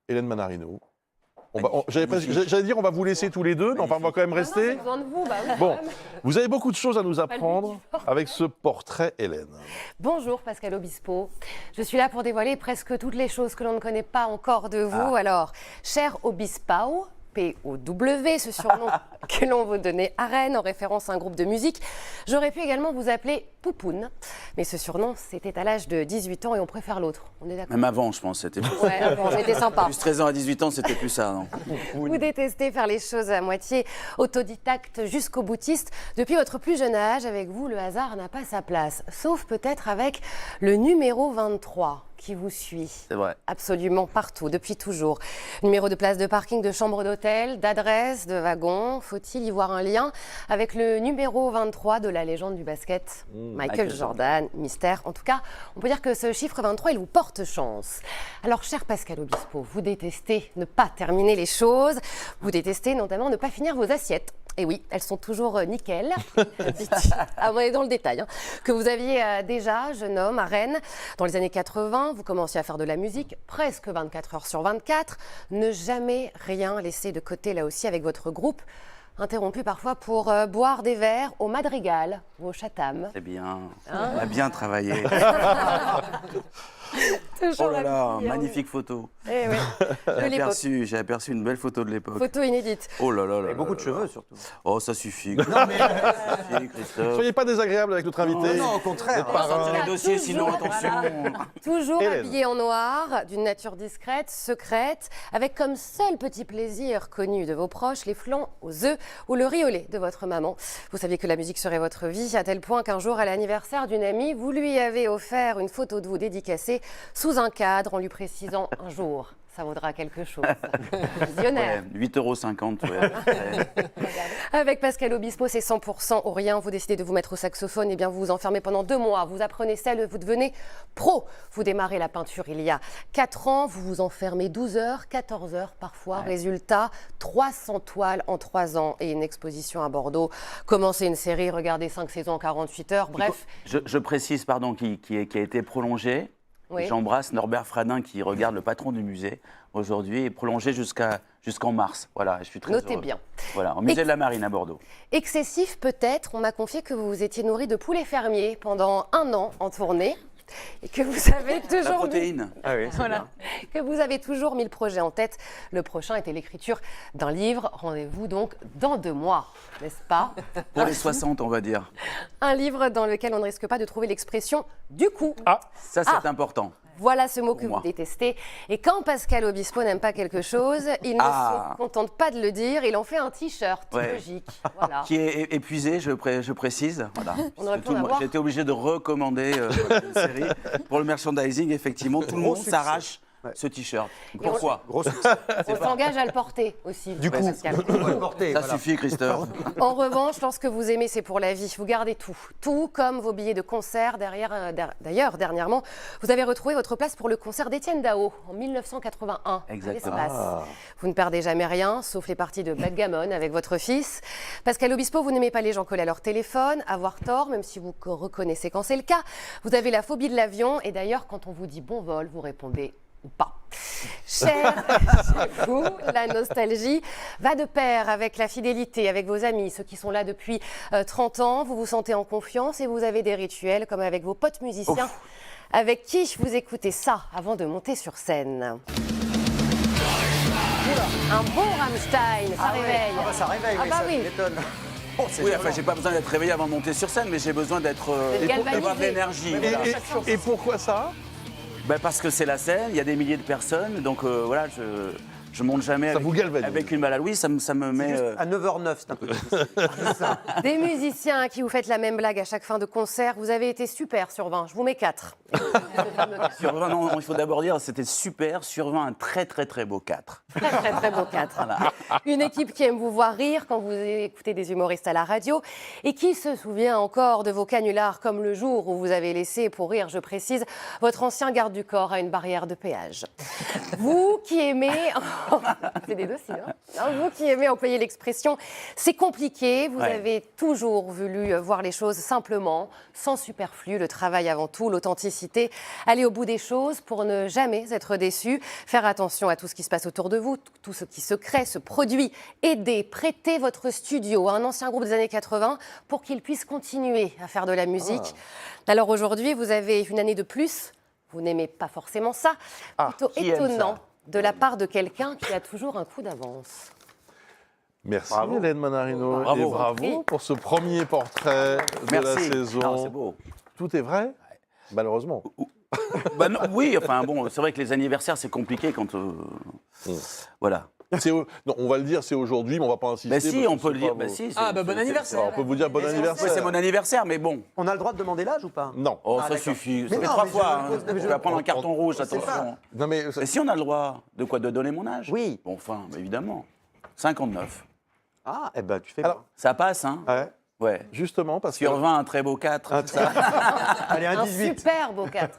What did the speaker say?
Hélène Manarino. J'allais dire, on va vous laisser tous les deux, mais enfin, on va quand même rester. J'ai besoin de vous, bah oui, Bon, quand même. vous avez beaucoup de choses à nous Pas apprendre le but. avec ce portrait Hélène. Bonjour Pascal Obispo. Je suis là pour dévoiler presque toutes les choses que l'on ne connaît pas encore de vous. Alors, cher Obispao, P-O-W, ce surnom que l'on vous donnait à Rennes en référence à un groupe de musique. J'aurais pu également vous appeler Poupoune, mais ce surnom, c'était à l'âge de 18 ans et on préfère l'autre. On est d'accord? Même avant, je pense, c'était plus. Ouais, bon, j'étais sympa. Plus 13 ans à 18 ans, c'était plus ça, non? Vous détestez faire les choses à moitié, autodidacte jusqu'au boutiste. Depuis votre plus jeune âge, avec vous, le hasard n'a pas sa place. Sauf peut-être avec le numéro 23 qui vous suit. C'est vrai. Absolument partout, depuis toujours. Numéro de place de parking, de chambre d'hôtel, d'adresse, de wagon. Faut-il y voir un lien avec le numéro 23 de la légende du basket? Michael Jordan, mystère. En tout cas, on peut dire que ce chiffre 23, il vous porte chance. Alors, cher Pascal Obispo, vous détestez ne pas terminer les choses. Vous détestez notamment ne pas finir vos assiettes. Et oui, elles sont toujours nickel. Ah, on est dans le détail. Hein. Que vous aviez déjà, jeune homme, à Rennes, dans les années 80, vous commenciez à faire de la musique presque 24 heures sur 24. Ne jamais rien laisser de côté là aussi avec votre groupe. Interrompu parfois pour boire des verres au Madrigal ou au Chatham. C'est bien. On a bien travaillé. Toujours Oh là là, habillé en- magnifique photo. Eh oui, de l'époque. J'ai aperçu une belle photo de l'époque. Photo inédite. Oh là là là. Et beaucoup de là cheveux là. surtout. Oh, ça suffit. Non, mais. Ça suffit, Christophe. Soyez pas désagréable avec notre invité. Non, au contraire. On va sortir Voilà, les dossiers, toujours, sinon, attention. Toujours Hélène. habillé en noir, d'une nature discrète, secrète, avec comme seul petit plaisir connu de vos proches les flancs aux œufs ou le riz au lait de votre maman. Vous saviez que la musique serait votre vie, à tel point qu'un jour, à l'anniversaire d'une amie, vous lui avez offert une photo de vous dédicacée sous un cadre en lui précisant un jour. Ça vaudra quelque chose. Visionnaire. Ouais, 8,50 €. Ouais. Avec Pascal Obispo, c'est 100% ou rien. Vous décidez de vous mettre au saxophone, et bien vous vous enfermez pendant 2 mois. Vous apprenez celle, vous devenez pro. Vous démarrez la peinture il y a 4 ans. Vous vous enfermez 12 heures, 14 heures parfois. Résultat, 300 toiles en 3 ans et une exposition à Bordeaux. Commencez une série, regardez 5 saisons en 48 heures. Bref, Je précise, pardon, qui a été prolongé. oui. J'embrasse Norbert Fradin qui regarde le patron du musée aujourd'hui et prolongé jusqu'en mars. Voilà, je suis très Notez heureux. bien. Voilà, au musée de la Marine à Bordeaux. Excessif peut-être, on m'a confié que vous vous étiez nourri de poulets fermiers pendant 1 an en tournée. Et que vous avez La toujours mis... protéine. Ah oui, c'est Voilà. Que vous avez toujours mis le projet en tête. Le prochain était l'écriture d'un livre. Rendez-vous donc dans 2 mois, n'est-ce pas? Pour les 60, on va dire. Un livre dans lequel on ne risque pas de trouver l'expression « du coup ». Ça, c'est important. Voilà ce mot que moi. vous détestez. Et quand Pascal Obispo n'aime pas quelque chose, il ne se contente pas de le dire, il en fait un t-shirt. Ouais. Logique. Voilà. Qui est épuisé, je précise. Voilà. On aurait Parce pu que en avoir. j'ai été obligé de recommander une série. Pour le merchandising, effectivement, tout le monde succès. s'arrache ce t-shirt. Pourquoi? gros succès. On s'engage à le porter aussi. Du coup, Pascal. on va le porter. Ça voilà. suffit, Christophe. En revanche, lorsque vous aimez, c'est pour la vie. Vous gardez tout. Tout comme vos billets de concert. D'ailleurs, dernièrement, vous avez retrouvé votre place pour le concert d'Étienne Dao en 1981. Exactement. à l'Espace. Vous ne perdez jamais rien, sauf les parties de backgammon avec votre fils. Pascal Obispo, vous n'aimez pas les gens collés à leur téléphone, avoir tort, même si vous reconnaissez quand c'est le cas. Vous avez la phobie de l'avion. Et d'ailleurs, quand on vous dit bon vol, vous répondez ou pas. Cher chez vous, la nostalgie va de pair avec la fidélité, avec vos amis, ceux qui sont là depuis 30 ans. Vous vous sentez en confiance et vous avez des rituels comme avec vos potes musiciens, avec qui vous écoutez ça avant de monter sur scène. Un bon Rammstein, ça réveille. Ah bah, ça réveille, Ah oui, bah ça oui. m'étonne. Oh, c'est Oui, violent. enfin, j'ai pas besoin d'être réveillé avant de monter sur scène, mais j'ai besoin d'être d'avoir de l'énergie. Et, Voilà. et pourquoi ça? Ben, parce que c'est la scène, il y a des milliers de personnes, donc voilà, je monte jamais Ça vous galvanise. avec une malade. Oui, ça me met. À 9h09, c'est un peu difficile. Des musiciens à qui vous faites la même blague à chaque fin de concert. Vous avez été super sur 20. Je vous mets 4. Sur 20, non, il faut d'abord dire, c'était super. Sur 20, un très très très beau 4. Très, très, très beau 4. Une équipe qui aime vous voir rire quand vous écoutez des humoristes à la radio et qui se souvient encore de vos canulars comme le jour où vous avez laissé, pour rire, je précise, votre ancien garde du corps à une barrière de péage. Vous qui aimez... C'est des dossiers, hein. Vous qui aimez employer l'expression, c'est compliqué. Vous Ouais. avez toujours voulu voir les choses simplement, sans superflu, le travail avant tout, l'authenticité, aller au bout des choses pour ne jamais être déçu, faire attention à tout ce qui se passe autour de vous, tout ce qui se crée, se produit, aider, prêter votre studio à un ancien groupe des années 80 pour qu'il puisse continuer à faire de la musique. Alors aujourd'hui, vous avez une année de plus. Vous n'aimez pas forcément ça. Plutôt qui aime étonnant ça de la part de quelqu'un qui a toujours un coup d'avance. Merci Bravo. Hélène Manarino Bravo. et bravo pour ce premier portrait de la Merci. saison. Non, c'est beau. Tout est vrai, malheureusement. Bah non, oui, enfin bon, c'est vrai que les anniversaires, c'est compliqué quand. Voilà. Non, on va le dire, c'est aujourd'hui, mais on va pas insister. Bah si, parce on que peut c'est le dire. pas Bah vos- si. Ah, bah, bon anniversaire. Alors, on peut vous dire bon Oui, anniversaire. c'est mon anniversaire, mais bon. On a le droit de demander l'âge ou pas? Non. Oh, Ah, ça d'accord. suffit. Mais Ça fait non, 3 mais fois. je- Hein. mais Tu vas prendre un carton rouge, sais attention. pas. Non, mais Et si on a le droit de quoi? De donner mon âge? Oui. Bon, enfin, évidemment. 59. Ah, eh ben tu fais Alors- bien. Ça passe, hein? ouais, Ouais. justement, parce que Sur 20, un très beau 4. Allez, un Un 18. super beau 4.